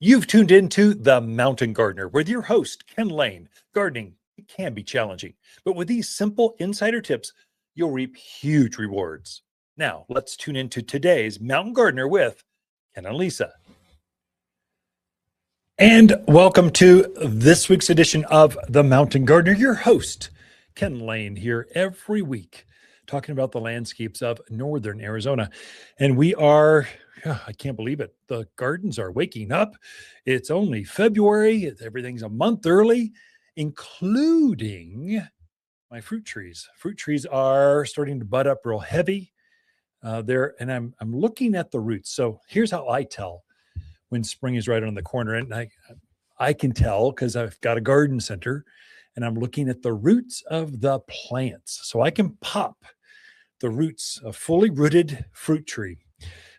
You've tuned into The Mountain Gardener with your host, Ken Lain. Gardening, it can be challenging, but with these simple insider tips, you'll reap huge rewards. Now, let's tune into today's Mountain Gardener with Ken and Lisa. And welcome to this week's edition of The Mountain Gardener. Your host, Ken Lain, here every week talking about the landscapes of northern Arizona. And we are, I can't believe it, the gardens are waking up. It's only February. Everything's a month early, including my fruit trees. Fruit trees are starting to bud up real heavy there, and I'm looking at the roots. So here's how I tell when spring is right on the corner. And I can tell because I've got a garden center and I'm looking at the roots of the plants. So I can pop the roots of fully rooted fruit tree,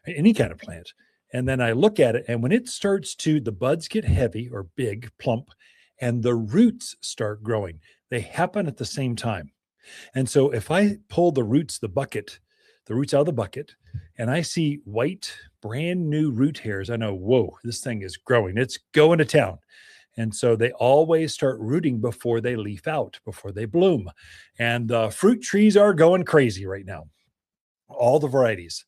any kind of plant. And then I look at it, and when it starts to, the buds get heavy or big, plump, and the roots start growing, they happen at the same time. And so if I pull the roots out of the bucket, and I see white, brand new root hairs, I know, whoa, this thing is growing. It's going to town. And so they always start rooting before they leaf out, before they bloom. And the fruit trees are going crazy right now, all the varieties.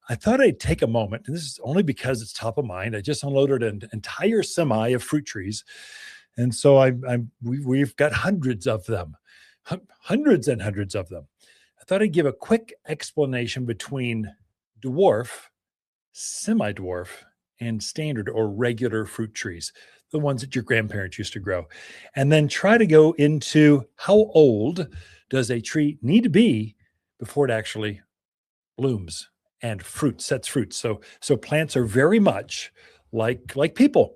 I thought I'd take a moment, and this is only because it's top of mind. I just unloaded an entire semi of fruit trees. And so we've got hundreds of them, hundreds and hundreds of them. I thought I'd give a quick explanation between dwarf, semi-dwarf, and standard or regular fruit trees, the ones that your grandparents used to grow, and then try to go into how old does a tree need to be before it actually blooms and sets fruit. So plants are very much like people.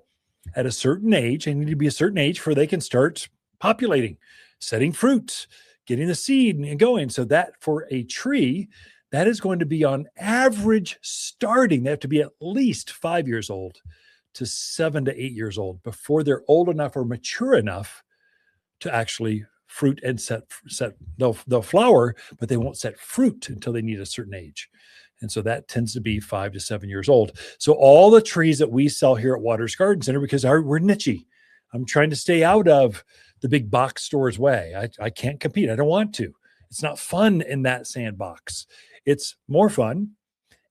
At a certain age, they need to be a certain age before they can start populating, setting fruit, getting the seed and going. So that for a tree, that is going to be on average starting. They have to be at least 5 years old to 7 to 8 years old before they're old enough or mature enough to actually fruit and set. They'll flower, but they won't set fruit until they need a certain age. And so that tends to be 5 to 7 years old. So all the trees that we sell here at Watters Garden Center, because we're niche-y, I'm trying to stay out of the big box stores way. I can't compete. I don't want to. It's not fun in that sandbox. It's more fun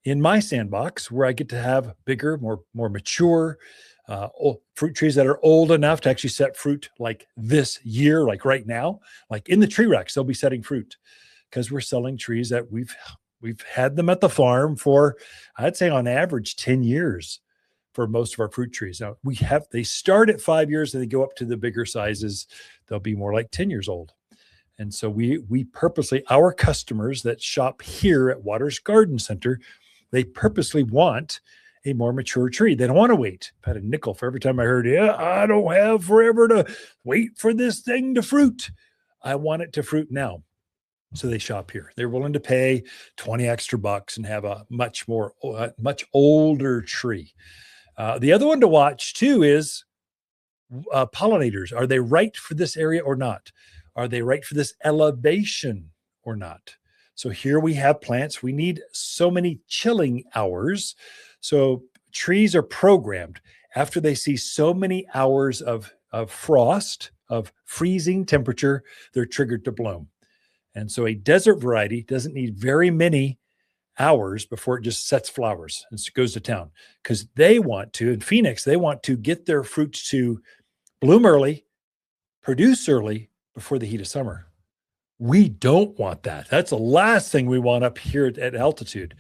in my sandbox where I get to have bigger, more mature fruit trees that are old enough to actually set fruit like this year, like right now, like in the tree racks, they'll be setting fruit because we're selling trees that we've had them at the farm for, I'd say on average, 10 years for most of our fruit trees. Now they start at 5 years and they go up to the bigger sizes. They'll be more like 10 years old. And so we purposely, our customers that shop here at Watters Garden Center, they purposely want a more mature tree. They don't want to wait. I've had a nickel for every time I heard, I don't have forever to wait for this thing to fruit. I want it to fruit now. So they shop here. They're willing to pay 20 extra bucks and have a much older tree. The other one to watch too is pollinators. Are they right for this area or not? Are they right for this elevation or not? So here we have plants. We need so many chilling hours. So trees are programmed after they see so many hours of frost, of freezing temperature, they're triggered to bloom. And so a desert variety doesn't need very many hours before it just sets flowers and goes to town, because they want to, in Phoenix, they want to get their fruits to bloom early, produce early before the heat of summer. We don't want that. That's the last thing we want up here at altitude.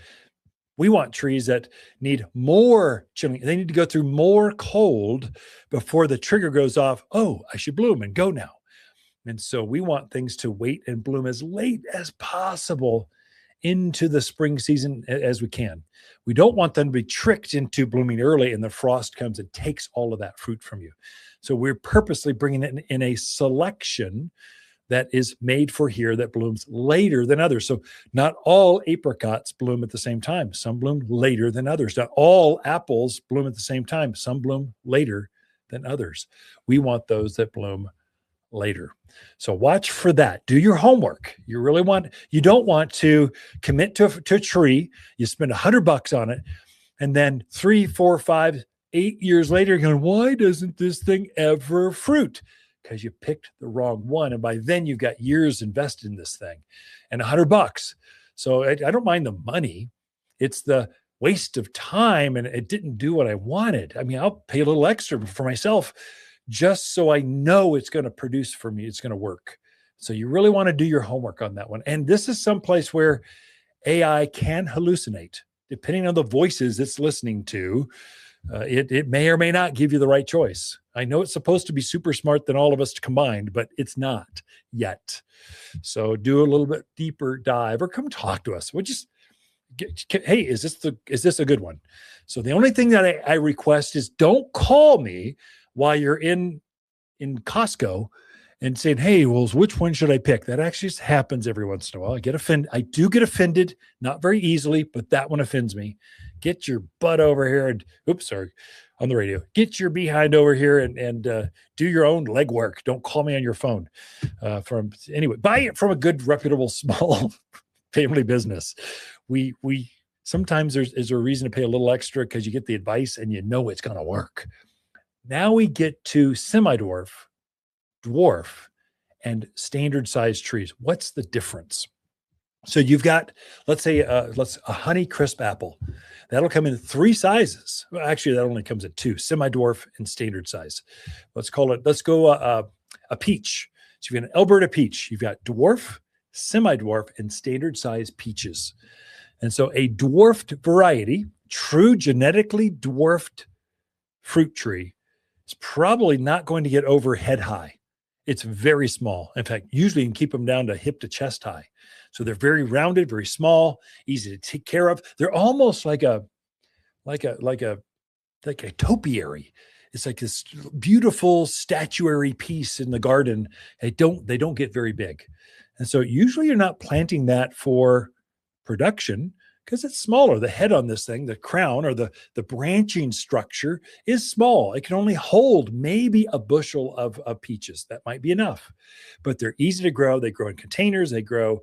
We want trees that need more chilling. They need to go through more cold before the trigger goes off. Oh, I should bloom and go now. And so we want things to wait and bloom as late as possible into the spring season as we can. We don't want them to be tricked into blooming early and the frost comes and takes all of that fruit from you. So we're purposely bringing it in a selection that is made for here that blooms later than others. So not all apricots bloom at the same time. Some bloom later than others. Not all apples bloom at the same time. Some bloom later than others. We want those that bloom later. So watch for that. Do your homework. You don't want to commit to a tree. You spend $100 on it, and then 3, 4, 5, 8 years later, you're going, why doesn't this thing ever fruit? Because you picked the wrong one. And by then you've got years invested in this thing and $100. So I don't mind the money. It's the waste of time, and it didn't do what I wanted. I mean, I'll pay a little extra for myself just so I know it's going to produce for me. It's going to work. So you really want to do your homework on that one. And this is someplace where AI can hallucinate. Depending on the voices it's listening to, it may or may not give you the right choice. I know it's supposed to be super smart than all of us combined, but it's not yet. So do a little bit deeper dive, or come talk to us. We'll just hey, is this a good one? So the only thing that I request is don't call me while you're in Costco and saying, hey, well, which one should I pick? That actually just happens every once in a while. I do get offended, not very easily, but that one offends me. Get your butt over here and, on the radio. Get your behind over here and do your own legwork. Don't call me on your phone. Buy it from a good, reputable, small family business. We sometimes is a reason to pay a little extra because you get the advice and you know it's going to work. Now we get to semi-dwarf, dwarf, and standard size trees. What's the difference? So you've got, let's say, a honey crisp apple. That'll come in 3 sizes. Well, actually, that only comes in 2, semi-dwarf and standard size. Let's go a peach. So you've got an Alberta peach. You've got dwarf, semi-dwarf, and standard size peaches. And so a dwarfed variety, true genetically dwarfed fruit tree, is probably not going to get over head high. It's very small. In fact, usually you can keep them down to hip to chest high. So they're very rounded, very small, easy to take care of. They're almost like a topiary. It's like this beautiful statuary piece in the garden. They don't get very big. And so usually you're not planting that for production because it's smaller. The head on this thing, the crown or the branching structure is small. It can only hold maybe a bushel of peaches. That might be enough, but they're easy to grow. They grow in containers. They grow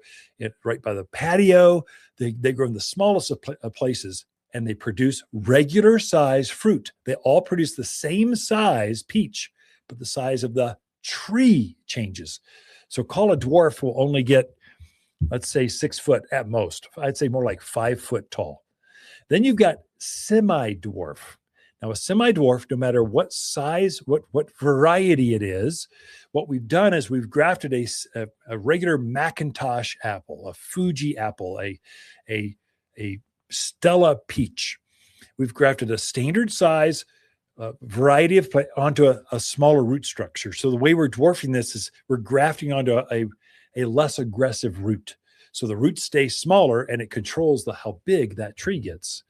right by the patio. They grow in the smallest of places, and they produce regular size fruit. They all produce the same size peach, but the size of the tree changes. So call a dwarf will only get, let's say, 6 foot at most. I'd say more like 5 foot tall. Then you've got semi-dwarf. Now a semi-dwarf, no matter what size, what variety it is, what we've done is we've grafted a regular Macintosh apple, a Fuji apple, a Stella peach. We've grafted a standard size variety of onto a smaller root structure. So the way we're dwarfing this is we're grafting onto a less aggressive root. So the roots stay smaller and it controls how big that tree gets.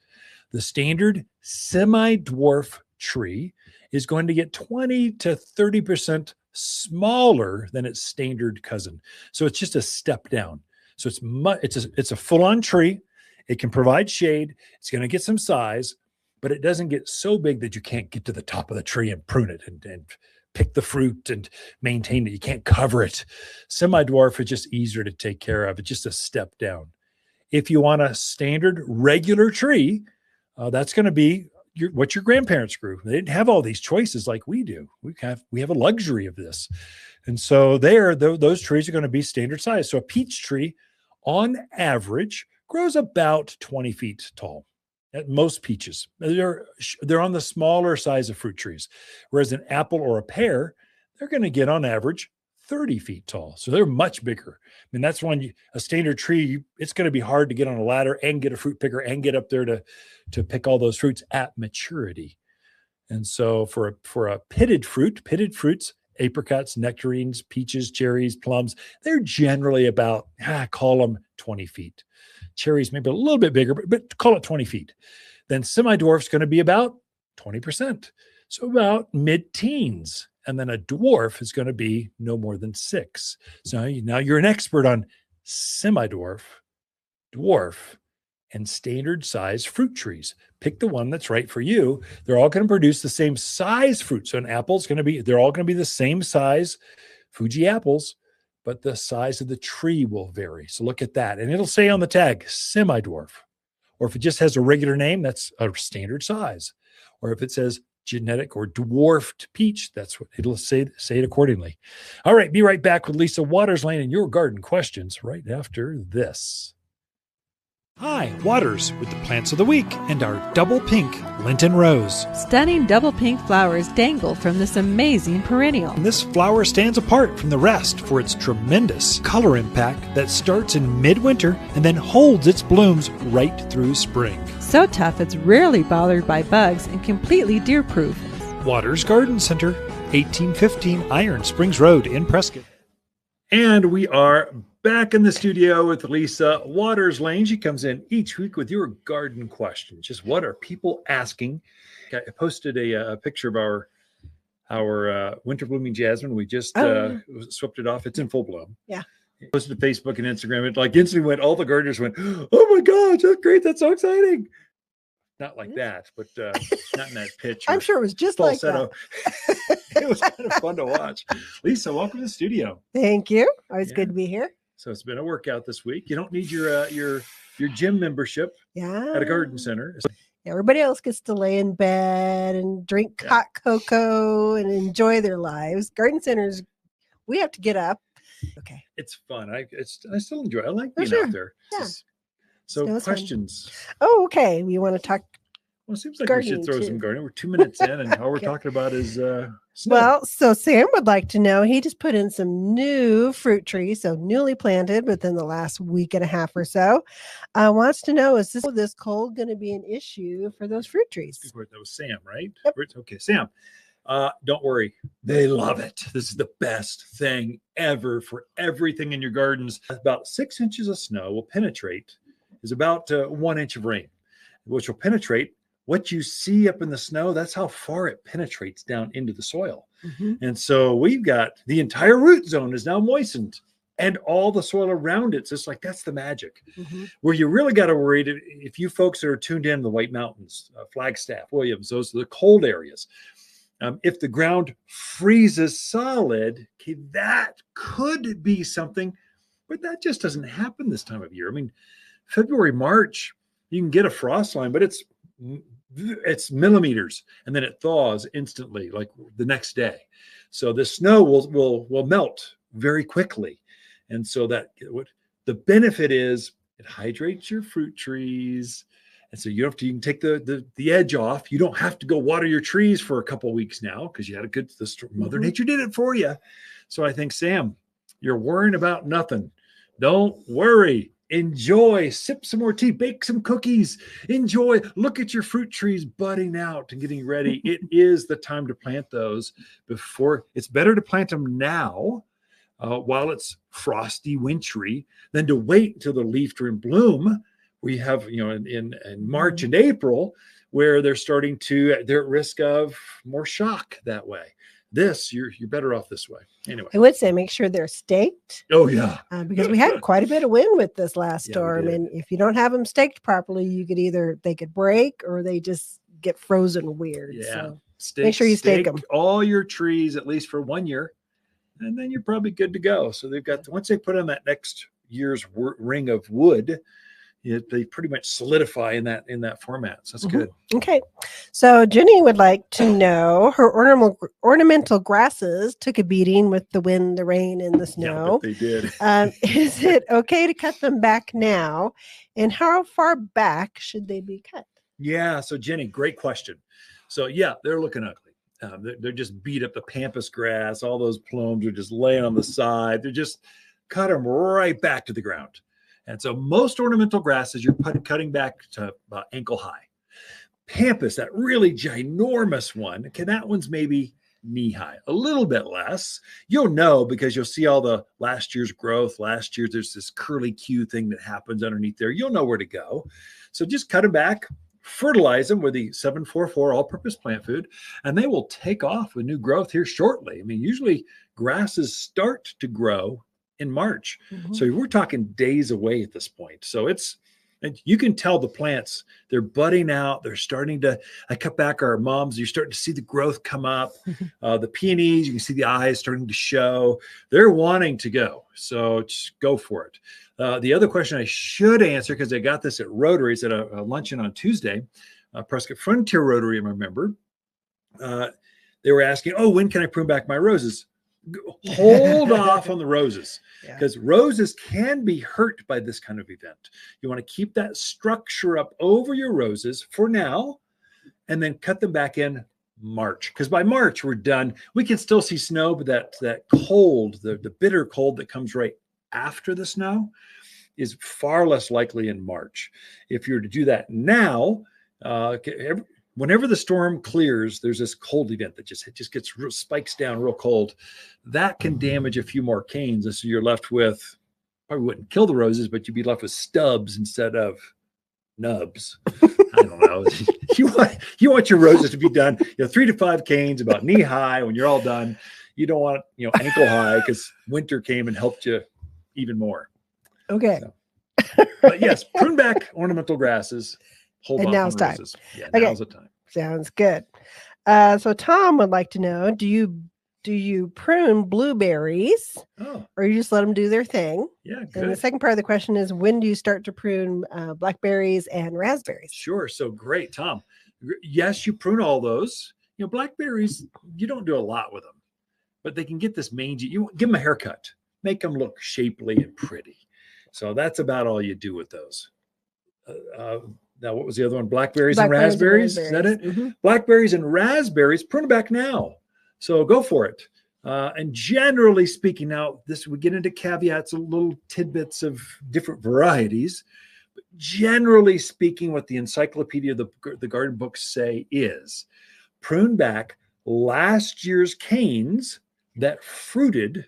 The standard semi-dwarf tree is going to get 20 to 30% smaller than its standard cousin. So it's just a step down. So it's a full-on tree. It can provide shade. It's going to get some size, but it doesn't get so big that you can't get to the top of the tree and prune it and pick the fruit and maintain it. You can't cover it. Semi-dwarf is just easier to take care of. It's just a step down. If you want a standard regular tree, that's going to be what your grandparents grew. They didn't have all these choices like we do. We have a luxury of this. And so those trees are going to be standard size. So a peach tree on average grows about 20 feet tall. At most peaches, they're on the smaller size of fruit trees, whereas an apple or a pear, they're going to get on average 30 feet tall. So they're much bigger. I mean, that's a standard tree, it's going to be hard to get on a ladder and get a fruit picker and get up there to pick all those fruits at maturity. And so for a pitted fruits, apricots, nectarines, peaches, cherries, plums, they're generally about, call them 20 feet. Cherries maybe a little bit bigger, but call it 20 feet. Then semi-dwarf is going to be about 20%. So about mid-teens. And then a dwarf is going to be no more than 6. So now you're an expert on semi-dwarf, dwarf, and standard size fruit trees. Pick the one that's right for you. They're all going to produce the same size fruit. So an apple's they're all going to be the same size Fuji apples, but the size of the tree will vary. So look at that. And it'll say on the tag, semi-dwarf. Or if it just has a regular name, that's a standard size. Or if it says genetic or dwarfed peach. That's what it'll say it accordingly. All right, be right back with Lisa Watters Lain and your garden questions right after this. Hi, Watters with the plants of the week and our double pink Linton Rose. Stunning double pink flowers dangle from this amazing perennial. And this flower stands apart from the rest for its tremendous color impact that starts in midwinter and then holds its blooms right through spring. So tough it's rarely bothered by bugs and completely deer-proof. Watters Garden Center, 1815 Iron Springs Road in Prescott. And we are back in the studio with Lisa Watters Lain. She comes in each week with your garden questions. Just what are people asking? I posted a picture of our winter blooming jasmine. We just swept it off. It's in full bloom. Yeah. Posted to Facebook and Instagram. It like instantly went, all the gardeners went, oh my gosh, that's great. That's so exciting. Not like that, but not in that pitch. I'm sure it was just falsetto. Like that. It was kind of fun to watch. Lisa, welcome to the studio. Thank you. Always good to be here. So it's been a workout this week. You don't need your gym membership at a garden center. Everybody else gets to lay in bed and drink hot cocoa and enjoy their lives. Garden centers, we have to get up. Okay. It's fun. I still enjoy it. I like being out there. Yeah. So questions. Oh, okay. We want to talk. Well, it seems like we should throw some gardening. We're 2 minutes in, and all we're talking about is snow. Well, so Sam would like to know, he just put in some new fruit trees, so newly planted within the last week and a half or so. Wants to know, is this cold going to be an issue for those fruit trees? That was Sam, right? Yep. Okay, Sam. Don't worry. They love it. This is the best thing ever for everything in your gardens. About 6 inches of snow will penetrate, is about 1 inch of rain, which will penetrate. What you see up in the snow, that's how far it penetrates down into the soil. Mm-hmm. And so we've got the entire root zone is now moistened and all the soil around it. So it's like, that's the magic. Mm-hmm. Where you really got to worry, if you folks that are tuned in the White Mountains, Flagstaff, Williams, those are the cold areas. If the ground freezes solid, okay, that could be something, but that just doesn't happen this time of year. I mean, February, March, you can get a frost line, but it's millimeters, and then it thaws instantly, like the next day. So the snow will melt very quickly, and so that what the benefit is, it hydrates your fruit trees, and so you can take the edge off. You don't have to go water your trees for a couple of weeks now because you had a good. Mother Nature did it for you. So I think, Sam, you're worrying about nothing. Don't worry. Enjoy, sip some more tea, bake some cookies, enjoy, look at your fruit trees budding out and getting ready. It is the time to plant those before. It's better to plant them now while it's frosty, wintry, than to wait until the leaf are in bloom. We have, in March and April, where they're at risk of more shock that way. You're better off this way. Anyway, I would say make sure they're staked. Oh yeah, because we had quite a bit of wind with this last storm, and if you don't have them staked properly, they could break or they just get frozen weird. Yeah, so make sure you stake them. All your trees at least for 1 year, and then you're probably good to go. So they've got once they put on that next year's ring of wood, they pretty much solidify in that format. So that's good. Okay. So Jenny would like to know, her ornamental grasses took a beating with the wind, the rain, and the snow. Yeah, they did. Is it okay to cut them back now? And how far back should they be cut? Yeah. So Jenny, great question. So yeah, they're looking ugly. They're just beat up, the pampas grass. All those plumes are just laying on the side. They're just cut them right back to the ground. And so most ornamental grasses, you're cutting back to about ankle high. Pampas, that really ginormous one, that one's maybe knee high, a little bit less. You'll know because you'll see all the last year's growth. Last year, there's this curly Q thing that happens underneath there. You'll know where to go. So just cut them back, fertilize them with the 744 all-purpose plant food, and they will take off with new growth here shortly. I mean, usually grasses start to grow in March. Mm-hmm. So we're talking days away at this point. So and you can tell the plants, they're budding out. They're starting to, I cut back our mums. You're starting to see the growth come up. The peonies, you can see the eyes starting to show. They're wanting to go. So just go for it. The other question I should answer, because I got this at Rotaries at a luncheon on Tuesday, Prescott Frontier Rotary, I remember. They were asking, oh, when can I prune back my roses? Hold off on the roses, because roses can be hurt by this kind of event. You want to keep that structure up over your roses for now, and then cut them back in March, because by March we're done. We can still see snow, but that cold, the bitter cold that comes right after the snow is far less likely in March. If you're to do that now, whenever the storm clears, there's this cold event that just gets real, spikes down real cold. That can damage a few more canes, and so you're left with, probably wouldn't kill the roses, but you'd be left with stubs instead of nubs. I don't know. You want your roses to be done, 3 to 5 canes about knee high when you're all done. You don't want ankle high, because winter came and helped you even more. Okay. So, but yes, prune back ornamental grasses. Hold on now's time. Roses. Yeah, Okay. Now's the time. Sounds good. So Tom would like to know, do you prune blueberries, or you just let them do their thing? Yeah, good. And the second part of the question is, when do you start to prune blackberries and raspberries? Sure. So great, Tom. Yes, you prune all those. Blackberries, you don't do a lot with them, but they can get this mangy. You give them a haircut, make them look shapely and pretty. So that's about all you do with those. Now, what was the other one? Blackberries and raspberries. Is that it? Mm-hmm. Blackberries and raspberries, prune them back now. So go for it. And generally speaking, now we get into caveats, little tidbits of different varieties. But generally speaking, what the encyclopedia, the garden books say is prune back last year's canes that fruited,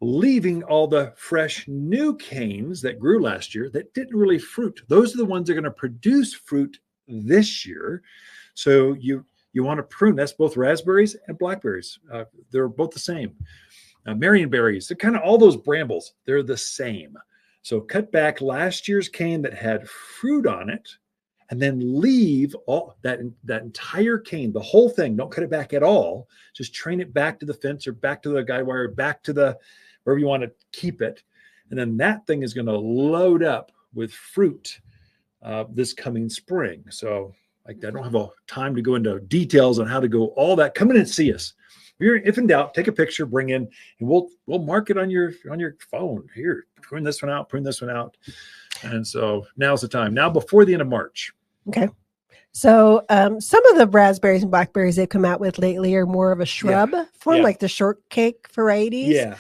leaving all the fresh new canes that grew last year that didn't really fruit. Those are the ones that are going to produce fruit this year. So you want to prune. That's both raspberries and blackberries. They're both the same. Marionberries, they're kind of all those brambles. They're the same. So cut back last year's cane that had fruit on it, and then leave all that entire cane, the whole thing. Don't cut it back at all. Just train it back to the fence or back to the guide wire, back to wherever you want to keep it. And then that thing is going to load up with fruit this coming spring. So I don't have time to go into details on how to go all that. Come in and see us. If in doubt, take a picture, bring in, and we'll mark it on your phone. Here, prune this one out, prune this one out. And so now's the time. Now before the end of March. Okay. So some of the raspberries and blackberries they've come out with lately are more of a shrub form, like the shortcake varieties. Yeah.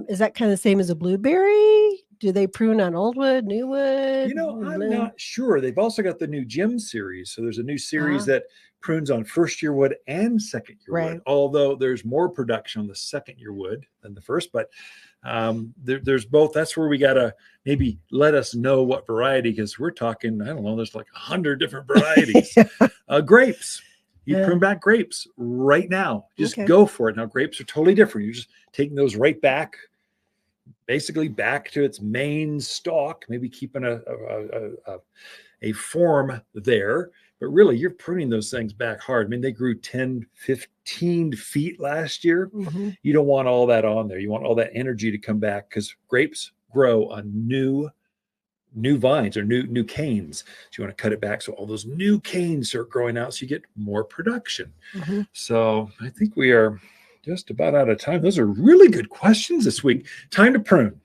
Is that kind of the same as a blueberry? Do they prune on old wood, new wood? I'm not sure. They've also got the new Gem series. So there's a new series that prunes on first-year wood and second-year wood, although there's more production on the second-year wood than the first. But there's both. That's where we got to maybe let us know what variety, because we're talking, I don't know, there's like 100 different varieties. Grapes. You prune back grapes right now. Just go for it. Now, grapes are totally different. You're just taking those right back, basically back to its main stalk, maybe keeping a form there. But really, you're pruning those things back hard. I mean, they grew 10, 15 feet last year. Mm-hmm. You don't want all that on there. You want all that energy to come back, because grapes grow on new vines or new canes. So you want to cut it back so all those new canes start growing out, so you get more production. Mm-hmm. So I think we are just about out of time. Those are really good questions this week. Time to prune.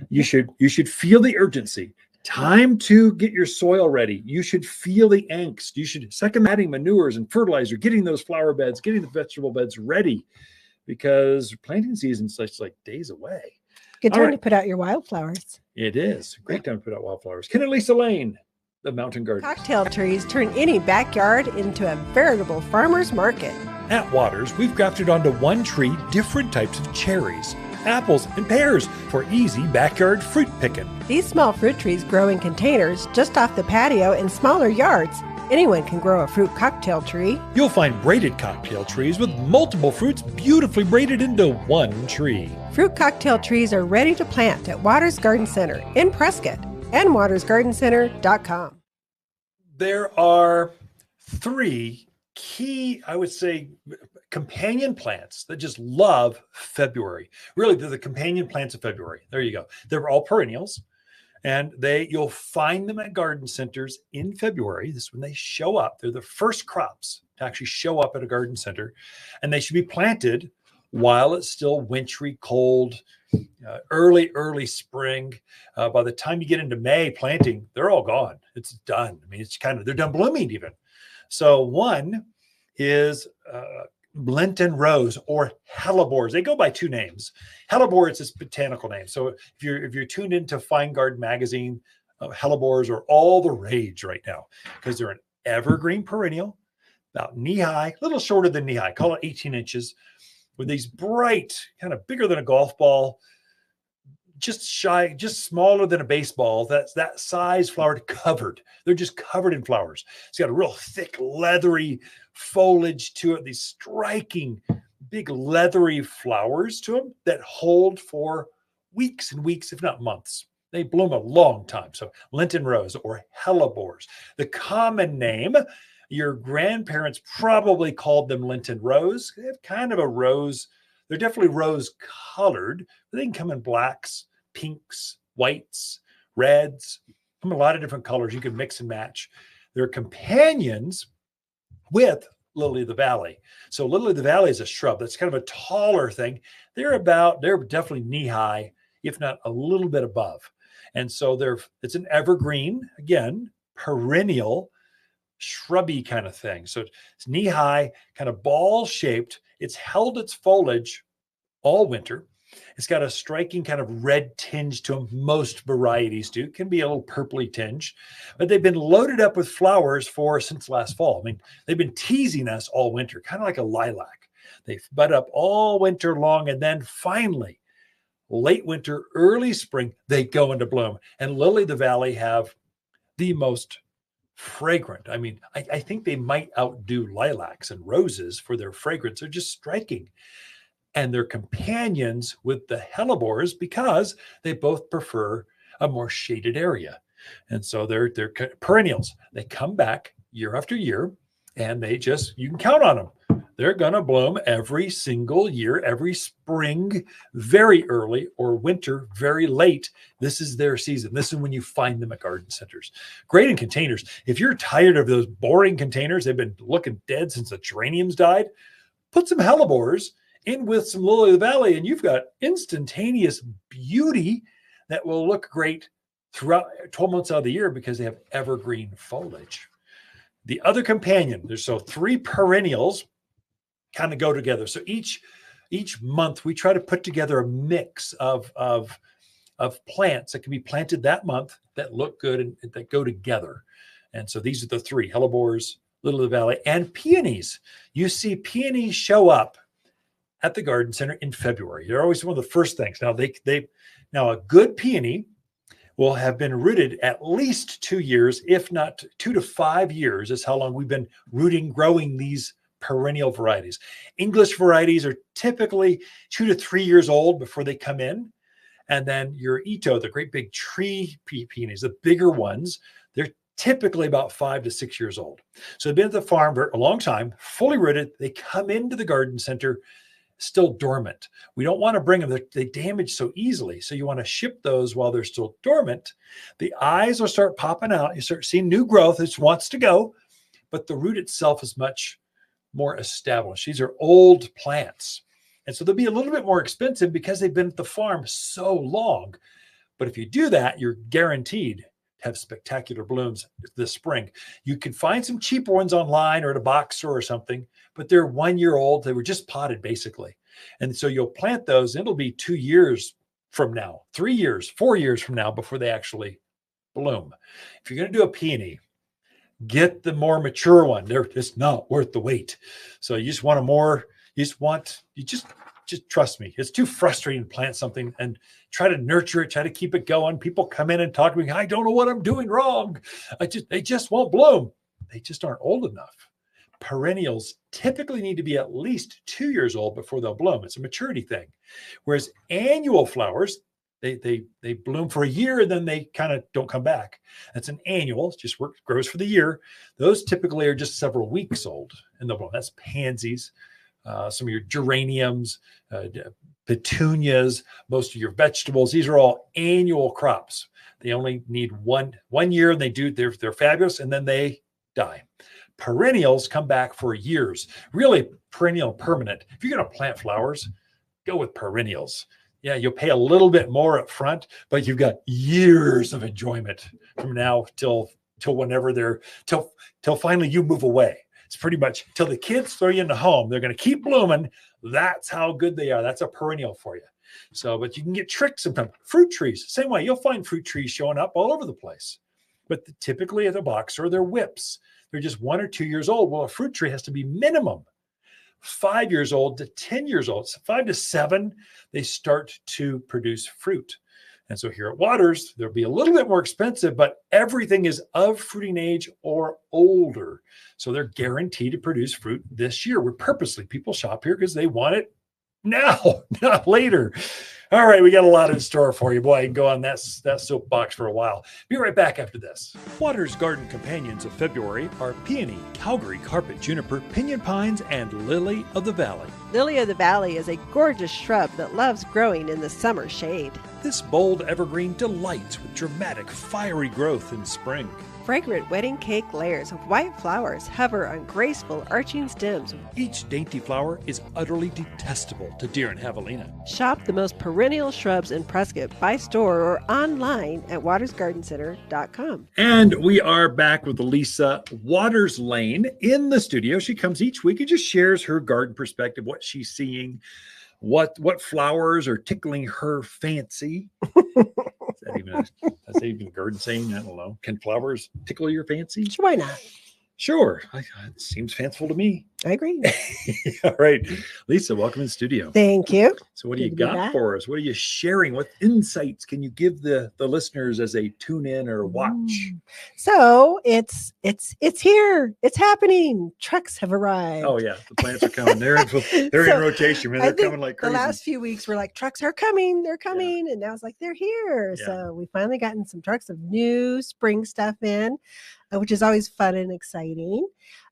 You should feel the urgency. Time to get your soil ready. You should feel the angst. You should second adding manures and fertilizer, getting those flower beds, getting the vegetable beds ready, because planting season's such like days away. Good time to put out your wildflowers. It is. Great time to put out wildflowers. Ken and Lisa Lain, the Mountain Garden. Cocktail trees turn any backyard into a veritable farmer's market. At Watters, we've grafted onto one tree different types of cherries, apples, and pears for easy backyard fruit picking. These small fruit trees grow in containers just off the patio in smaller yards. Anyone can grow a fruit cocktail tree. You'll find braided cocktail trees with multiple fruits beautifully braided into one tree. Fruit cocktail trees are ready to plant at Watters Garden Center in Prescott and wattersgardencenter.com. There are 3 key, I would say, companion plants that just love February. Really, they're the companion plants of February. There you go. They're all perennials. And you'll find them at garden centers in February. This is when they show up. They're the first crops to actually show up at a garden center, and they should be planted while it's still wintry, cold, early spring. By the time you get into May planting, they're all gone. It's done. I mean, it's they're done blooming even. So one is Lenten rose or hellebores. They go by two names. Hellebore, it's this botanical name. So if you're tuned into Fine Garden magazine, hellebores are all the rage right now because they're an evergreen perennial, about knee high, a little shorter than knee high, call it 18 inches, with these bright, kind of bigger than a golf ball, just smaller than a baseball. That's that size flower, covered. They're just covered in flowers. It's got a real thick, leathery foliage to it. These striking, big, leathery flowers to them that hold for weeks and weeks, if not months. They bloom a long time. So Lenten rose or hellebores. The common name, your grandparents probably called them Lenten rose. They have kind of a rose. They're definitely rose colored, but they can come in blacks, pinks, whites, reds, come in a lot of different colors. You can mix and match. They're companions with lily of the valley. So lily of the valley is a shrub that's kind of a taller thing. They're definitely knee high, if not a little bit above. And so it's an evergreen, again, perennial, shrubby kind of thing. So it's knee high, kind of ball shaped. It's held its foliage all winter. It's got a striking kind of red tinge to them. Most varieties do. Can be a little purpley tinge, but they've been loaded up with flowers since last fall. I mean, they've been teasing us all winter, kind of like a lilac. They bud up all winter long, and then finally, late winter, early spring, they go into bloom. And lily of the valley have the most fragrant. I mean, I think they might outdo lilacs and roses for their fragrance. They're just striking. And they're companions with the hellebores because they both prefer a more shaded area. And so they're perennials. They come back year after year, and you can count on them. They're going to bloom every single year, every spring, very early, or winter, very late. This is their season. This is when you find them at garden centers. Great in containers. If you're tired of those boring containers, they've been looking dead since the geraniums died, put some hellebores in with some lily of the valley, and you've got instantaneous beauty that will look great throughout 12 months out of the year because they have evergreen foliage. The other companion, there's three perennials kind of go together. So each month we try to put together a mix of plants that can be planted that month that look good and that go together. And so these are the three: hellebores, lily of the valley, and peonies. You see peonies show up at the garden center in February. They're always one of the first things. Now now a good peony will have been rooted at least 2 years, if not 2 to 5 years is how long we've been growing these perennial varieties. English varieties are typically 2 to 3 years old before they come in. And then your Ito, the great big tree peonies, the bigger ones, they're typically about 5 to 6 years old. So they've been at the farm for a long time, fully rooted. They come into the garden center still dormant. We don't want to bring them. They damage so easily. So you want to ship those while they're still dormant. The eyes will start popping out. You start seeing new growth. It wants to go, but the root itself is much more established. These are old plants. And so they'll be a little bit more expensive because they've been at the farm so long. But if you do that, you're guaranteed to have spectacular blooms this spring. You can find some cheaper ones online or at a box store or something, but they're 1 year old. They were just potted basically. And so you'll plant those, and it'll be 2 years from now, 3 years, 4 years from now before they actually bloom. If you're going to do a peony, get the more mature one. They're just not worth the wait. So you just want just trust me. It's too frustrating to plant something and try to nurture it, try to keep it going. People come in and talk to me. I don't know what I'm doing wrong. They just won't bloom. They just aren't old enough. Perennials typically need to be at least 2 years old before they'll bloom. It's a maturity thing. Whereas annual flowers, they bloom for a year and then they kind of don't come back. That's an annual. It just grows for the year. Those typically are just several weeks old and they'll bloom. That's pansies, some of your geraniums, petunias, most of your vegetables. These are all annual crops. They only need one year, and they're fabulous, and then they die. Perennials come back for years. Really, perennial, permanent. If you're going to plant flowers, go with perennials. Yeah, you'll pay a little bit more up front, but you've got years of enjoyment from now till whenever till finally you move away. It's pretty much till the kids throw you in the home. They're going to keep blooming. That's how good they are. That's a perennial for you. So, but you can get tricked sometimes. Fruit trees, same way. You'll find fruit trees showing up all over the place. But typically at the box or they're whips. They're just 1 or 2 years old. Well, a fruit tree has to be minimum 5 years old to 10 years old. So 5 to 7, they start to produce fruit. And so here at Watters, they'll be a little bit more expensive, but everything is of fruiting age or older. So they're guaranteed to produce fruit this year. People shop here because they want it now, not later. All right, we got a lot in store for you. Boy, I can go on that soapbox for a while. Be right back after this. Watters garden companions of February are peony, Calgary carpet juniper, pinyon pines, and lily of the valley. Lily of the Valley is a gorgeous shrub that loves growing in the summer shade. This bold evergreen delights with dramatic, fiery growth in spring. Fragrant wedding cake layers of white flowers hover on graceful arching stems. Each dainty flower is utterly detestable to deer and javelina. Shop the most perennial shrubs in Prescott by store or online at wattersgardencenter.com. And we are back with Lisa Watters Lain in the studio. She comes each week and just shares her garden perspective, what she's seeing, what flowers are tickling her fancy. That's even a garden saying? I don't know. Can flowers tickle your fancy? Why not? Sure. It seems fanciful to me. I agree. All right. Lisa, welcome in the studio. Thank you. So what do you got for us? What are you sharing? What insights can you give the listeners as they tune in or watch? So it's here. It's happening. Trucks have arrived. Oh yeah, the plants are coming. They're in rotation. Man. They're coming like crazy. The last few weeks were like trucks are coming. They're coming, and now it's like they're here. Yeah. So we finally gotten some trucks of new spring stuff in, which is always fun and exciting.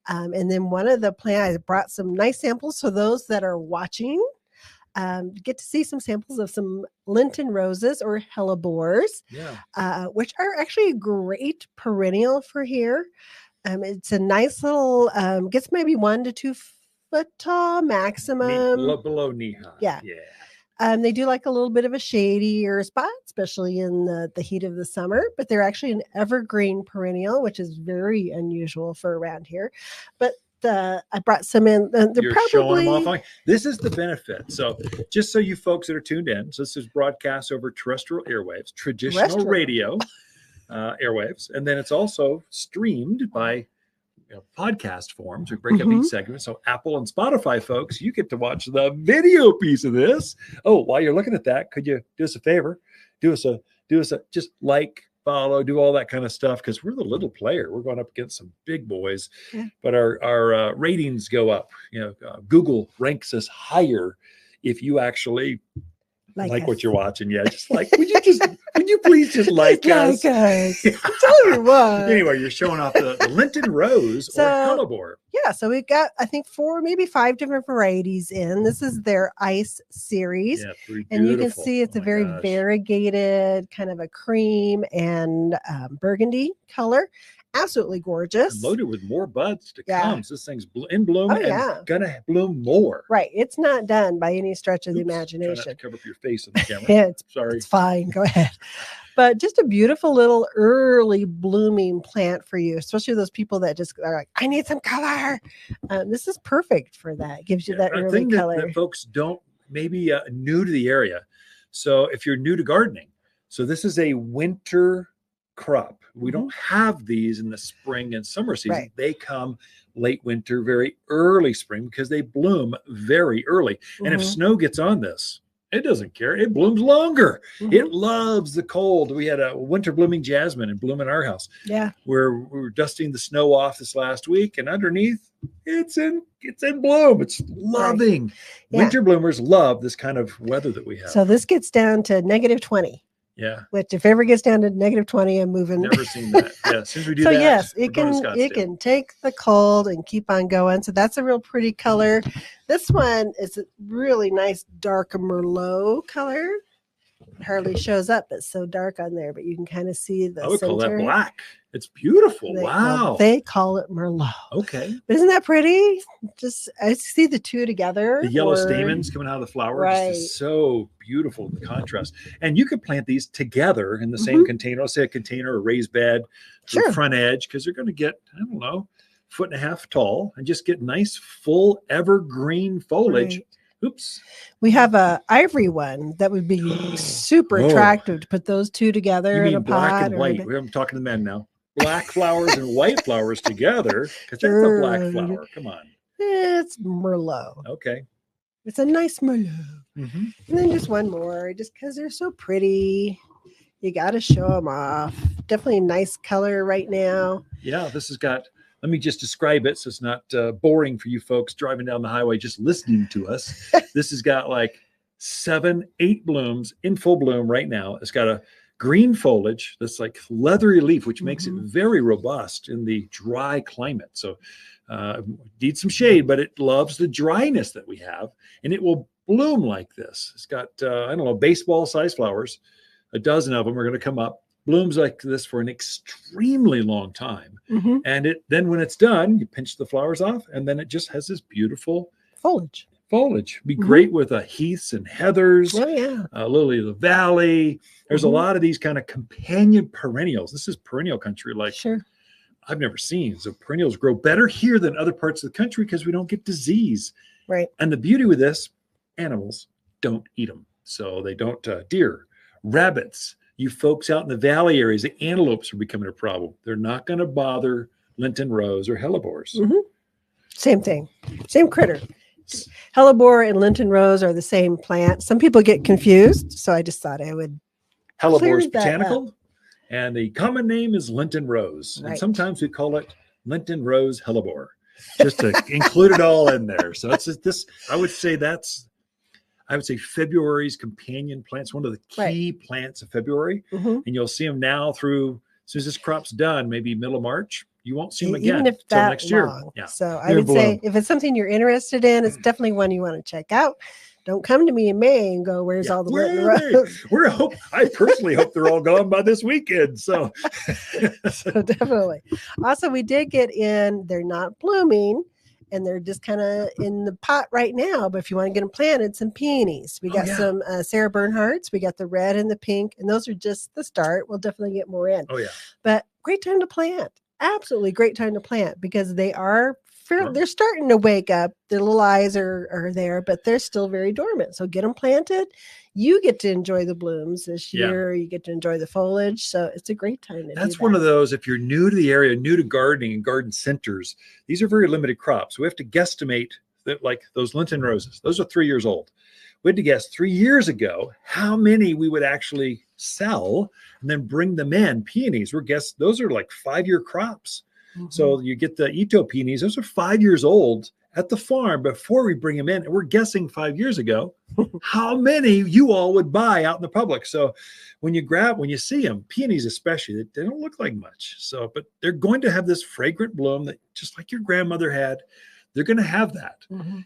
And then one of the plants, I brought some nice samples. So those that are watching get to see some samples of some Lenten roses or hellebores, which are actually a great perennial for here. It's a nice little, gets maybe 1 to 2 foot tall maximum. Below knee high. Yeah. They do like a little bit of a shadier spot, especially in the heat of the summer, but they're actually an evergreen perennial, which is very unusual for around here. But I brought some in. You're showing them off. This is the benefit. So just so you folks that are tuned in, so this is broadcast over terrestrial airwaves, traditional radio airwaves, and then it's also streamed by podcast forms. We break up each segment. So Apple and Spotify folks, you get to watch the video piece of this. Oh, while you're looking at that, could you do us a favor? Do us a just like, follow, do all that kind of stuff, because we're the little player. We're going up against some big boys, but our ratings go up. Google ranks us higher if you actually like what you're watching. Yeah, just like would you please just like us? Tell me what. Anyway, you're showing off the Lenten rose or hellebore. Yeah, so we've got I think 4, maybe 5 different varieties in. This is their ice series. Yeah, pretty and beautiful. You can see it's a very variegated kind of a cream and burgundy color. Absolutely gorgeous. And loaded with more buds to come. So this thing's in bloom and gonna bloom more. Right. It's not done by any stretch of the imagination. Try not to cover up your face on the camera. Sorry. It's fine. Go ahead. But just a beautiful little early blooming plant for you, especially those people that just are like, I need some color. This is perfect for that. It gives you that early color. That folks don't maybe new to the area. So if you're new to gardening, so this is a winter crop. We don't have these in the spring and summer season. Right. They come late winter, very early spring, because they bloom very early. And if snow gets on this, it doesn't care. It blooms longer. It loves the cold. We had a winter blooming jasmine in bloom in our house. Yeah. Where we were dusting the snow off this last week, and underneath it's in bloom. It's loving. Winter bloomers love this kind of weather that we have. So this gets down to -20. Yeah. which if it ever gets down to -20, I'm moving. Never seen that. Yeah. As soon as we do So that, yes, we're going to it Scottsdale. can take the cold and keep on going. So that's a real pretty color. This one is a really nice dark Merlot color. Hardly shows up. It's so dark on there, but you can kind of see the I would call that center. black. It's beautiful. Well, Wow. they call it Merlot. Okay. But isn't that pretty? Just I see the two together. The yellow stamens coming out of the flower Right. just is so beautiful, the contrast. And you could plant these together in the same container. Let's say a container or raised bed, Sure. front edge, because they're going to get, I don't know, 1.5 feet tall and just get nice full evergreen foliage. Right. Oops. We have a ivory one that would be super attractive to put those two together You in a mean black pot. and or white? I'm talking to men now. Black flowers and white flowers together, because that's a black flower. Come on. It's Merlot. Okay. It's a nice Merlot. Mm-hmm. And then just one more, just because they're so pretty. You got to show them off. Definitely a nice color right now. Yeah, this has got, let me just describe it so it's not boring for you folks driving down the highway just listening to us. This has got like 7, 8 blooms in full bloom right now. It's got a green foliage that's like leathery leaf, which makes it very robust in the dry climate. So needs some shade, but it loves the dryness that we have, and it will bloom like this. It's got, I don't know, baseball size flowers. A dozen of them are going to come up. Blooms like this for an extremely long time. And it then when it's done, you pinch the flowers off, and then it just has this beautiful Foliage. Be great with heaths and heathers, Oh, yeah. lily of the valley. There's a lot of these kind of companion perennials. This is perennial country like Sure. I've never seen. So perennials grow better here than other parts of the country because we don't get disease. Right. And the beauty with this, animals don't eat them. So they don't, deer, rabbits, you folks out in the valley areas, the antelopes are becoming a problem. They're not going to bother Linton rose or hellebores. Same thing. Same critter. Hellebore and Linton rose are the same plant. Some people get confused, so I just thought I would. Hellebore is Clear that botanical, and the common name is Linton rose. Right. And sometimes we call it Linton rose hellebore, just to include it all in there. So it's just this, I would say February's companion plants, one of the key plants of February. And you'll see them now through, as soon as this crop's done, maybe middle of March, you won't see them again Even if until that next year. long. Yeah. So I They're would say bloom. if it's something you're interested in, it's definitely one you want to check out. Don't come to me in May and go, where's all the Linton rose? I personally hope they're all gone by this weekend. So, So definitely. Also, we did get in, they're not blooming and they're just kind of in the pot right now. But if you want to get them planted, some peonies. We got some Sarah Bernhardt's. We got the red and the pink, and those are just the start. We'll definitely get more in. Oh, yeah. But great time to plant. Absolutely great time to plant because they are they're starting to wake up. Their little eyes are there, but they're still very dormant. So get them planted. You get to enjoy the blooms this year. You get to enjoy the foliage. So it's a great time to That's do one of those, if you're new to the area, new to gardening and garden centers, these are very limited crops. We have to guesstimate that, like those Linton roses, those are 3 years old. We had to guess 3 years ago how many we would actually sell and then bring them in. Peonies, those are like 5-year crops. So you get the Ito peonies, those are 5 years old at the farm before we bring them in. And we're guessing 5 years ago how many you all would buy out in the public. So when you see them, peonies especially, they don't look like much. So, but they're going to have this fragrant bloom that just like your grandmother had, they're going to have that.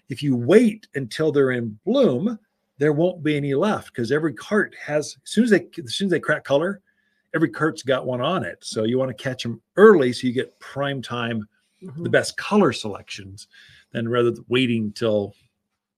If you wait until they're in bloom, there won't be any left because every cart has, as soon as they crack color, every cart's got one on it. So you want to catch them early so you get prime time, the best color selections, than rather than waiting till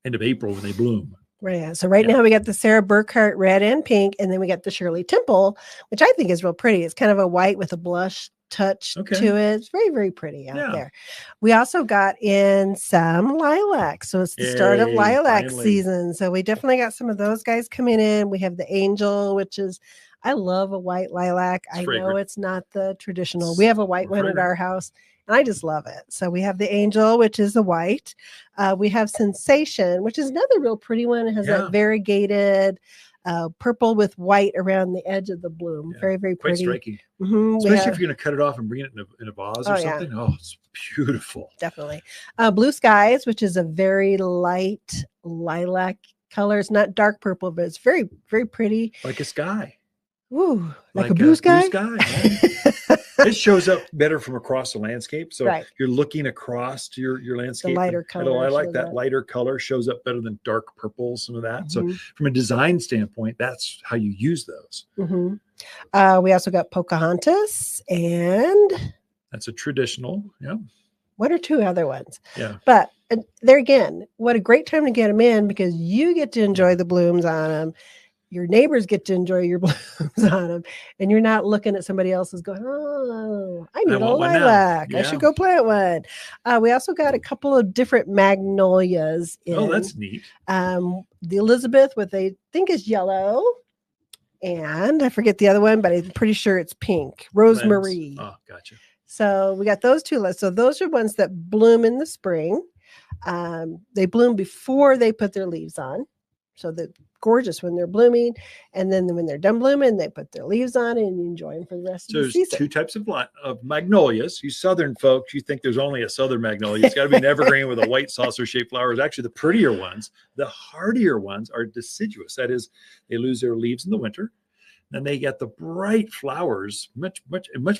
end of April when they bloom. Right. So now we got the Sarah Burkhart red and pink, and then we got the Shirley Temple, which I think is real pretty. It's kind of a white with a blush touch to it. It's very, very pretty out there. We also got in some lilac. So it's the start of lilac season. So we definitely got some of those guys coming in. We have the Angel, which is, I love a white lilac. I know it's not the traditional. We have a white one at our house, and I just love it. So we have the Angel, which is the white. We have Sensation, which is another real pretty one. It has that variegated purple with white around the edge of the bloom. Very, very pretty. Quite striking. Especially if you're going to cut it off and bring it in a vase or something. Oh, it's beautiful. Definitely. Blue Skies, which is a very light lilac color. It's not dark purple, but it's very, very pretty. Like a sky. Ooh, like a blue sky? Yeah. It shows up better from across the landscape. So Right. you're looking across to your landscape. lighter And color I like shows that up. lighter color shows up better than dark purple, some of that. So Mhm. from a design standpoint, that's how you use those. We also got Pocahontas and That's a traditional. Yeah. one or two other ones. Yeah. But there again, what a great time to get them in because you get to enjoy the blooms on them. Your neighbors get to enjoy your blooms on them. And you're not looking at somebody else's going, oh, I need a want one now. lilac. I Yeah. should go plant one. We also got a couple of different magnolias in. Oh, that's neat. The Elizabeth, what they think is yellow. And I forget the other one, but I'm pretty sure it's pink. Rosemary. Oh, gotcha. So we got those two lists. So those are ones that bloom in the spring. They bloom before they put their leaves on. So they're gorgeous when they're blooming. And then when they're done blooming, they put their leaves on and you enjoy them for the rest of the season. So there's two types of magnolias. You southern folks, you think there's only a southern magnolia. It's got to be an evergreen with a white saucer-shaped flowers. Actually, the prettier ones, the hardier ones are deciduous. That is, they lose their leaves in the winter. Then they get the bright flowers, much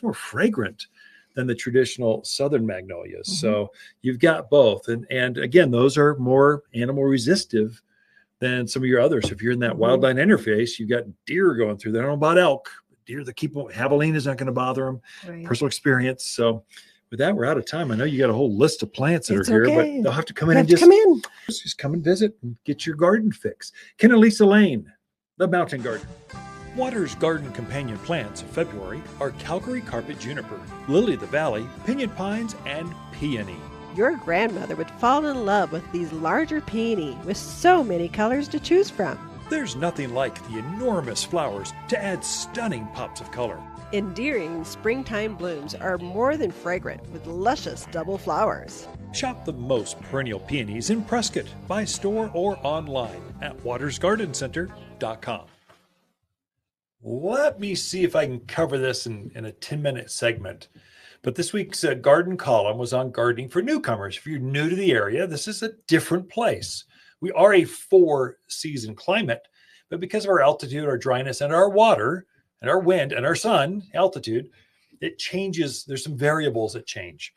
more fragrant than the traditional southern magnolias. So you've got both. And again, those are more animal resistive than some of your others. If you're in that wildland interface, you've got deer going through there. I don't know about elk. Deer that keep javelina is not going to bother them. Right. Personal experience. So with that, we're out of time. I know you got a whole list of plants that are here, but they'll have to come in just come and visit and get your garden fix. Ken and Lisa Lain, the Mountain Garden. Watters Garden companion plants of February are Calgary carpet juniper, lily of the valley, pinyon pines, and peony. Your grandmother would fall in love with these larger peony with so many colors to choose from. There's nothing like the enormous flowers to add stunning pops of color. Endearing springtime blooms are more than fragrant with luscious double flowers. Shop the most perennial peonies in Prescott by store or online at watersgardencenter.com. Let me see if I can cover this in a 10-minute segment. But this week's garden column was on gardening for newcomers. If you're new to the area, this is a different place. We are a 4-season climate, but because of our altitude, our dryness, and our water, and our wind, and our sun, altitude, it changes. There's some variables that change.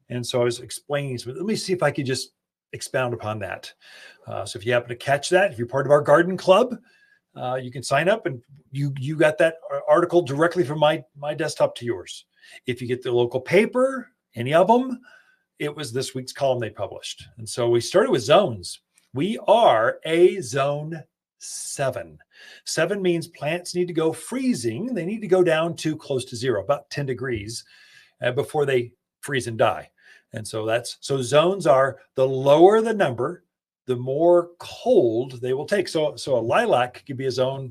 And so I was explaining, so let me see if I could just expound upon that. So if you happen to catch that, if you're part of our garden club, you can sign up and you got that article directly from my desktop to yours. If you get the local paper, any of them, it was this week's column they published. And so we started with zones. We are a zone 7. 7 means plants need to go freezing. They need to go down to close to 0, about 10 degrees before they freeze and die. And so so zones are the lower the number, the more cold they will take. So a lilac could be a zone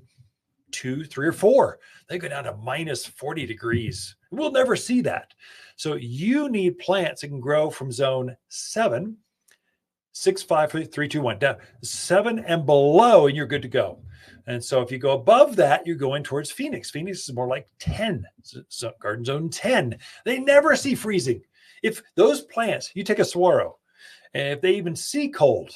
2, 3, or 4. They go down to minus 40 degrees. We'll never see that. So you need plants that can grow from zone 7, 6, 5, 3, 2, 1, down 7 and below, and you're good to go. And so if you go above that, you're going towards Phoenix. Phoenix is more like 10, so garden zone 10. They never see freezing. If those plants, you take a saguaro, and if they even see cold,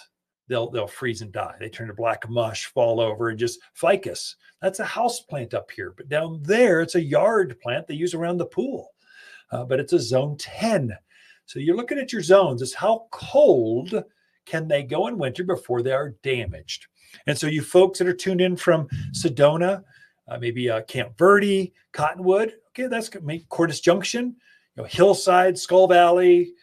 they'll freeze and die. They turn to black mush, fall over, and just ficus. That's a house plant up here. But down there, it's a yard plant they use around the pool. But it's a zone 10. So you're looking at your zones. It's how cold can they go in winter before they are damaged. And so you folks that are tuned in from Sedona, maybe Camp Verde, Cottonwood, okay, that's good. Maybe Cordes Junction, Hillside, Skull Valley,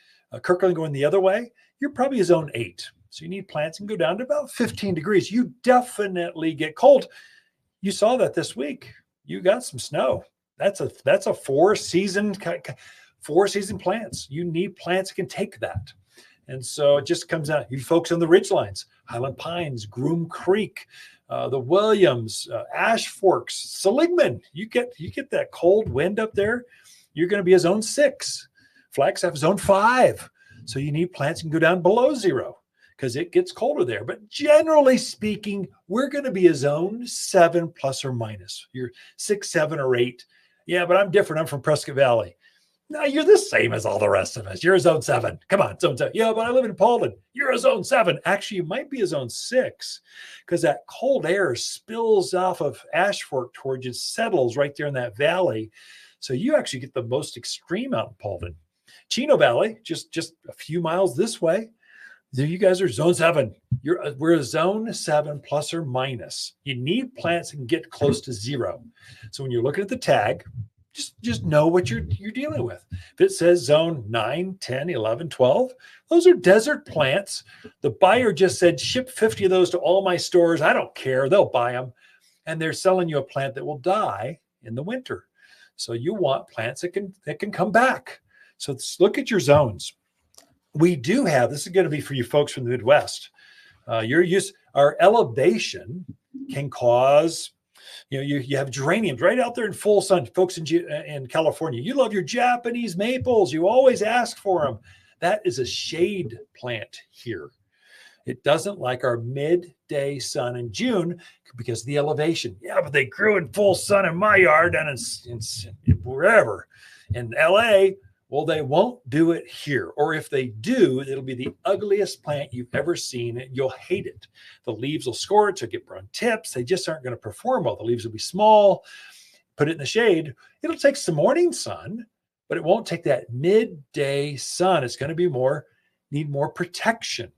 Kirkland going the other way, you're probably a zone 8. So you need plants that can go down to about 15 degrees. You definitely get cold. You saw that this week. You got some snow. That's a 4-season plants. You need plants that can take that. And so it just comes out. You folks on the ridgelines, Highland Pines, Groom Creek, the Williams, Ash Forks, Seligman. You get that cold wind up there, you're going to be a zone 6. Flagstaff zone 5. So you need plants that can go down below 0 because it gets colder there. But generally speaking, we're going to be a zone 7 plus or minus. You're 6, 7, or 8. Yeah, but I'm different. I'm from Prescott Valley. No, you're the same as all the rest of us. You're a zone 7. Come on, zone 7. Yeah, but I live in Poland. You're a zone 7. Actually, you might be a zone 6 because that cold air spills off of Ash Fork towards you, settles right there in that valley. So you actually get the most extreme out in Poland. Chino Valley, just a few miles this way. There you guys are zone 7. We're a zone 7 plus or minus. You need plants that can get close to 0. So when you're looking at the tag, just know what you're dealing with. If it says zone 9, 10, 11, 12, those are desert plants. The buyer just said, ship 50 of those to all my stores. I don't care. They'll buy them. And they're selling you a plant that will die in the winter. So you want plants that can come back. So look at your zones. We do have, this is going to be for you folks from the Midwest. Our elevation can cause, you have geraniums right out there in full sun. Folks in California, you love your Japanese maples. You always ask for them. That is a shade plant here. It doesn't like our midday sun in June because of the elevation. Yeah, but they grew in full sun in my yard and in wherever. In LA, well, they won't do it here. Or if they do, it'll be the ugliest plant you've ever seen. You'll hate it. The leaves will scorch, it'll get brown tips. They just aren't going to perform well. The leaves will be small. Put it in the shade. It'll take some morning sun, but it won't take that midday sun. It's going to need more protection.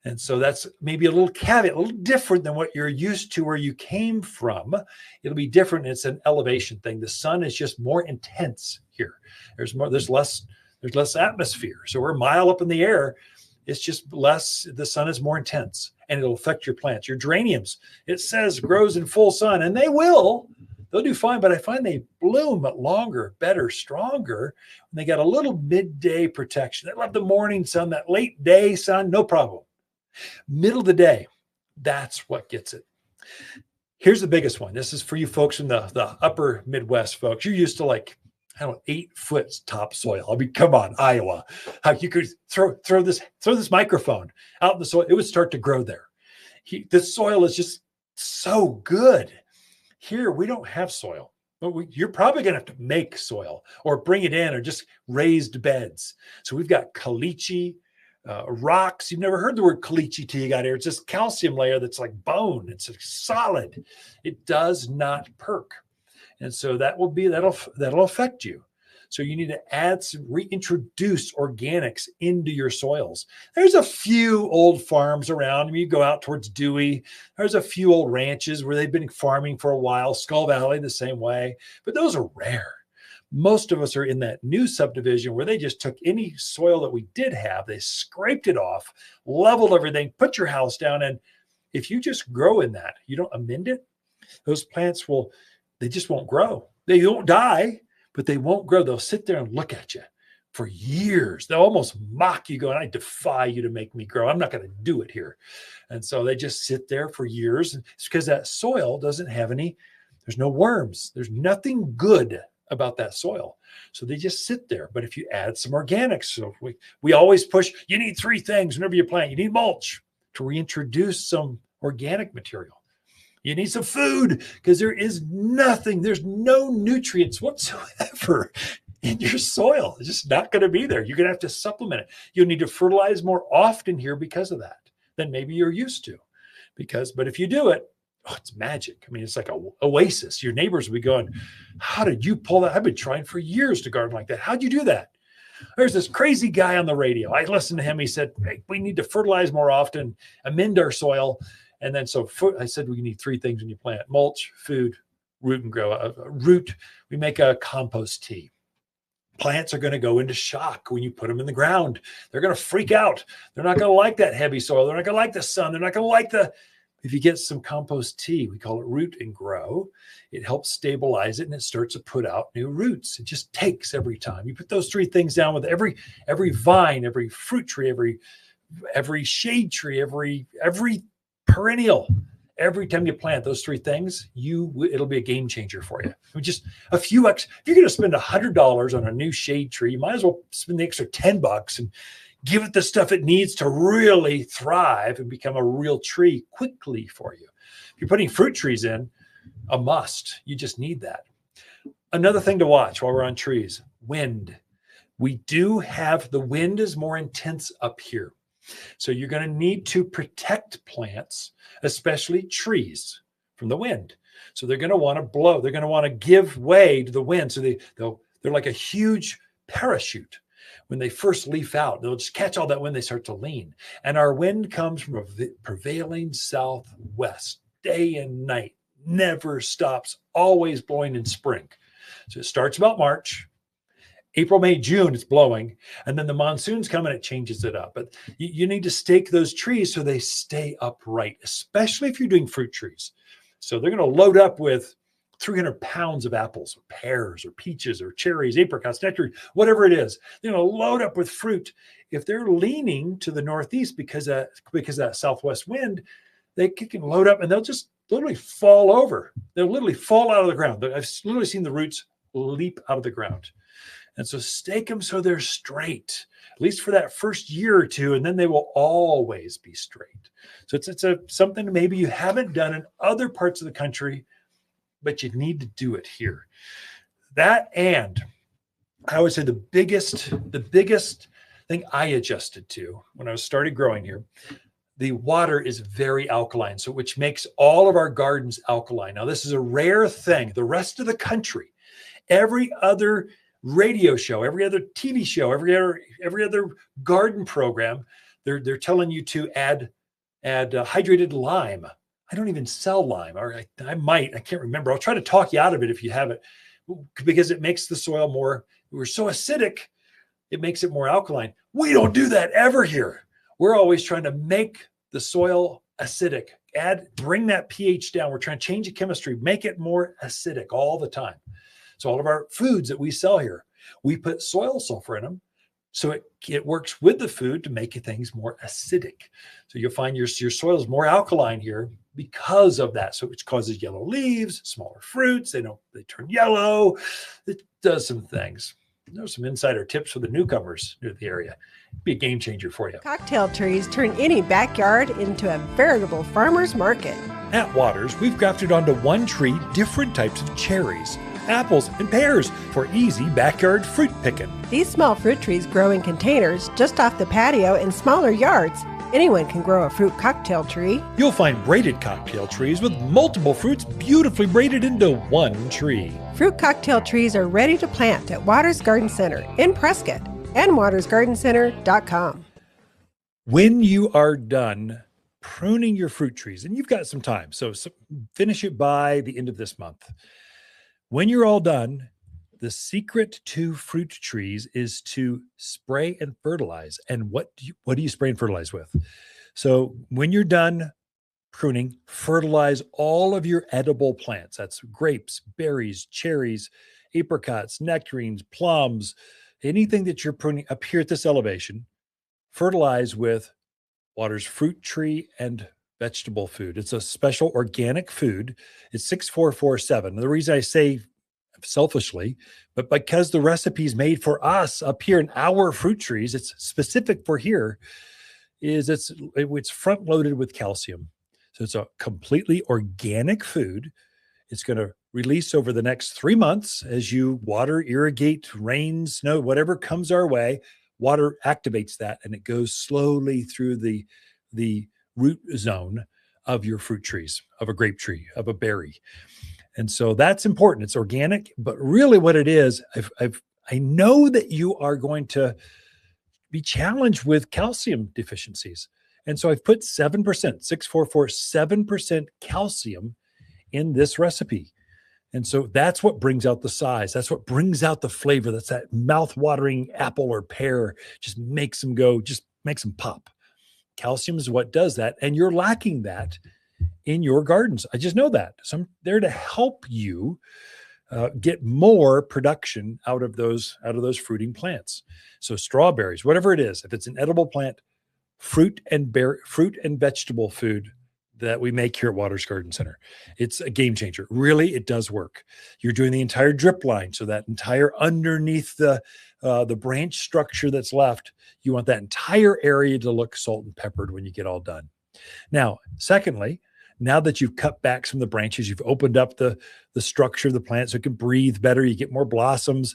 And so that's maybe a little caveat, a little different than what you're used to where you came from. It'll be different. It's an elevation thing. The sun is just more intense here. There's less atmosphere. So we're a mile up in the air. It's just less, the sun is more intense and it'll affect your plants. Your geraniums, it says grows in full sun, and they'll do fine, but I find they bloom longer, better, stronger when they got a little midday protection. They love the morning sun, that late day sun, no problem. Middle of the day, that's what gets it. Here's the biggest one. This is for you folks in the upper Midwest, folks. You're used to 8-foot topsoil. I mean, come on, Iowa. How you could throw this microphone out in the soil, it would start to grow there. The soil is just so good. Here, we don't have soil, but you're probably going to have to make soil or bring it in or just raised beds. So we've got caliche, rocks. You've never heard the word caliche till you got here. It's this calcium layer that's like bone. It's solid. It does not perk. And so that'll affect you. So you need to reintroduce organics into your soils. There's a few old farms around. I mean, you go out towards Dewey. There's a few old ranches where they've been farming for a while. Skull Valley, the same way. But those are rare. Most of us are in that new subdivision where they just took any soil that we did have, they scraped it off, leveled everything, put your house down. And if you just grow in that, you don't amend it, those plants they just won't grow. They don't die, but they won't grow. They'll sit there and look at you for years. They'll almost mock you going, I defy you to make me grow. I'm not going to do it here. And so they just sit there for years. It's because that soil doesn't have there's no worms. There's nothing good about that soil. So they just sit there. But if you add some organics, so we always push, you need 3 things whenever you plant. You need mulch to reintroduce some organic material. You need some food because there's no nutrients whatsoever in your soil. It's just not going to be there. You're going to have to supplement it. You'll need to fertilize more often here because of that than maybe you're used to. But if you do it, it's magic. I mean, it's like an oasis. Your neighbors will be going, how did you pull that? I've been trying for years to garden like that. How'd you do that? There's this crazy guy on the radio. I listened to him. He said, hey, we need to fertilize more often, amend our soil. And then I said, we need 3 things when you plant: mulch, food, root and grow. Root, we make a compost tea. Plants are going to go into shock when you put them in the ground. They're going to freak out. They're not going to like that heavy soil. They're not going to like the sun. They're not going to like if you get some compost tea, we call it root and grow. It helps stabilize it and it starts to put out new roots. It just takes every time. You put those 3 things down with every vine, every fruit tree, every shade tree, every perennial. Every time you plant those 3 things, it'll be a game changer for you. Just a few extra. If you're going to spend $100 on a new shade tree, you might as well spend the extra $10 and give it the stuff it needs to really thrive and become a real tree quickly for you. If you're putting fruit trees in, a must. You just need that. Another thing to watch while we're on trees: wind. We do have, the wind is more intense up here. So you're going to need to protect plants, especially trees, from the wind. So they're going to want to blow. They're going to want to give way to the wind. So they're like a huge parachute. When they first leaf out, they'll just catch all that wind, they start to lean. And our wind comes from a prevailing southwest, day and night, never stops, always blowing in spring. So it starts about March. April, May, June, it's blowing. And then the monsoons come and it changes it up. But you need to stake those trees so they stay upright, especially if you're doing fruit trees. So they're going to load up with 300 pounds of apples, or pears, or peaches, or cherries, apricots, nectarines, whatever it is. They're going to load up with fruit. If they're leaning to the northeast because of that southwest wind, they can load up and they'll just literally fall over. They'll literally fall out of the ground. I've literally seen the roots leap out of the ground. And so stake them so they're straight, at least for that first year or two, and then they will always be straight. So it's something maybe you haven't done in other parts of the country, but you need to do it here. That, and I would say the biggest thing I adjusted to when I started growing here, the water is very alkaline, so which makes all of our gardens alkaline. Now, this is a rare thing. The rest of the country, every other radio show, every other TV show, every other garden program, they're telling you to add hydrated lime. I don't even sell lime, or I can't remember. I'll try to talk you out of it if you have it, because it makes the soil more, we're so acidic, it makes it more alkaline. We don't do that ever here. We're always trying to make the soil acidic, bring that pH down. We're trying to change the chemistry, make it more acidic all the time. So all of our foods that we sell here, we put soil sulfur in them. So it works with the food to make things more acidic. So you'll find your soil is more alkaline here because of that. So it causes yellow leaves, smaller fruits. They turn yellow. It does some things. There's some insider tips for the newcomers near the area. Be a game changer for you. Cocktail trees turn any backyard into a veritable farmer's market. At Watters, we've grafted onto one tree different types of cherries, apples, and pears for easy backyard fruit picking. These small fruit trees grow in containers just off the patio in smaller yards. Anyone can grow a fruit cocktail tree. You'll find braided cocktail trees with multiple fruits beautifully braided into one tree. Fruit cocktail trees are ready to plant at Watters Garden Center in Prescott and wattersgardencenter.com. When you are done pruning your fruit trees, and you've got some time, so finish it by the end of this month. When you're all done, the secret to fruit trees is to spray and fertilize. And what do you spray and fertilize with? So when you're done pruning, fertilize all of your edible plants. That's grapes, berries, cherries, apricots, nectarines, plums, anything that you're pruning up here at this elevation, fertilize with Watters fruit tree and vegetable food. It's a special organic food. It's 6447. The reason I say selfishly, but because the recipe is made for us up here in our fruit trees, it's specific for here, is it's front loaded with calcium. So it's a completely organic food. It's going to release over the next 3 months as you water, irrigate, rain, snow, whatever comes our way. Water activates that and it goes slowly through the root zone of your fruit trees, of a grape tree, of a berry. And so that's important. It's organic, but really what it is, I know that you are going to be challenged with calcium deficiencies. And so I've put 7%, 7% calcium in this recipe. And so that's what brings out the size. That's what brings out the flavor. That's that mouth-watering apple or pear. Just makes them go, just makes them pop. Calcium is what does that. And you're lacking that in your gardens. I just know that. So I'm there to help you get more production out of those fruiting plants. So strawberries, whatever it is, if it's an edible plant, fruit and vegetable food that we make here at Watters Garden Center. It's a game changer. Really, it does work. You're doing the entire drip line, so that entire underneath the branch structure that's left, you want that entire area to look salt and peppered when you get all done. Now, secondly, now that you've cut back some of the branches, you've opened up the structure of the plant so it can breathe better, you get more blossoms.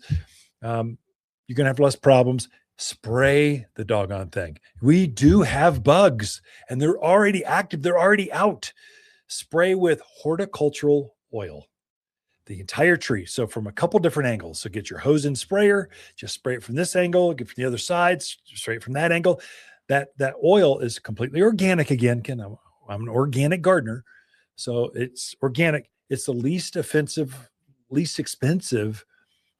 You're going to have less problems. Spray the doggone thing. We do have bugs, and they're already active. They're already out. Spray with horticultural oil, the entire tree. So from a couple different angles. So get your hose and sprayer, just spray it from this angle, get from the other side, spray it from that angle. That oil is completely organic again. I'm an organic gardener. So it's organic. It's the least offensive, least expensive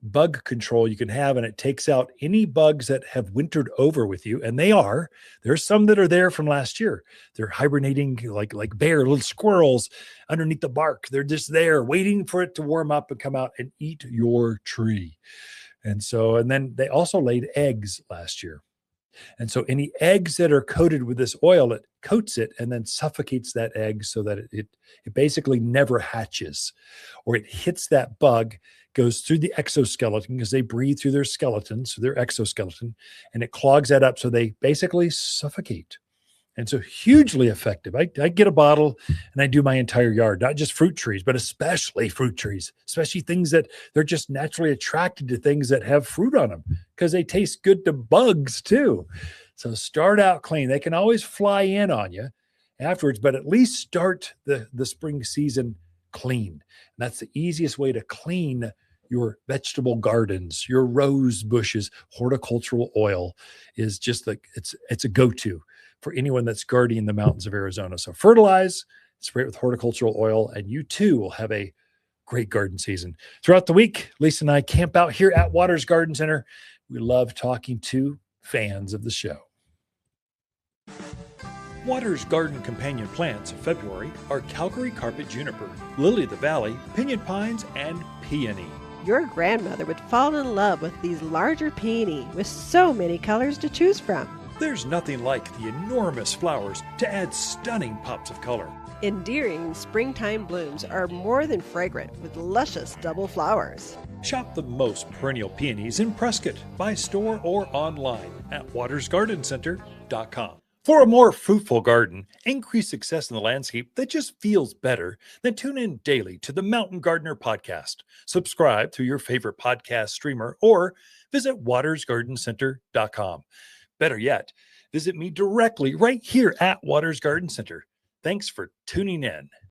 bug control you can have, and it takes out any bugs that have wintered over with you. And there's some that are there from last year. They're hibernating like bear, little squirrels underneath the bark. They're just there waiting for it to warm up and come out and eat your tree. And then they also laid eggs last year. And so any eggs that are coated with this oil, it coats it and then suffocates that egg so that it basically never hatches, or it hits that bug, goes through the exoskeleton because they breathe through their skeletons, so their exoskeleton, and it clogs that up. So they basically suffocate. And so hugely effective. I get a bottle and I do my entire yard, not just fruit trees, but especially fruit trees, especially things that they're just naturally attracted to things that have fruit on them because they taste good to bugs too. So start out clean. They can always fly in on you afterwards, but at least start the spring season clean. And that's the easiest way to clean your vegetable gardens, your rose bushes. Horticultural oil is just like, it's a go-to for anyone that's guarding the mountains of Arizona. So fertilize, spray it with horticultural oil, and you too will have a great garden season. Throughout the week, Lisa and I camp out here at Watters Garden Center. We love talking to fans of the show. Watters Garden companion plants of February are Calgary carpet juniper, lily of the valley, pinyon pines, and peony. Your grandmother would fall in love with these larger peony with so many colors to choose from. There's nothing like the enormous flowers to add stunning pops of color. Endearing springtime blooms are more than fragrant with luscious double flowers. Shop the most perennial peonies in Prescott by store or online at watersgardencenter.com. For a more fruitful garden, increase success in the landscape that just feels better, then tune in daily to the Mountain Gardener podcast. Subscribe through your favorite podcast streamer or visit watersgardencenter.com. Better yet, visit me directly right here at Watters Garden Center. Thanks for tuning in.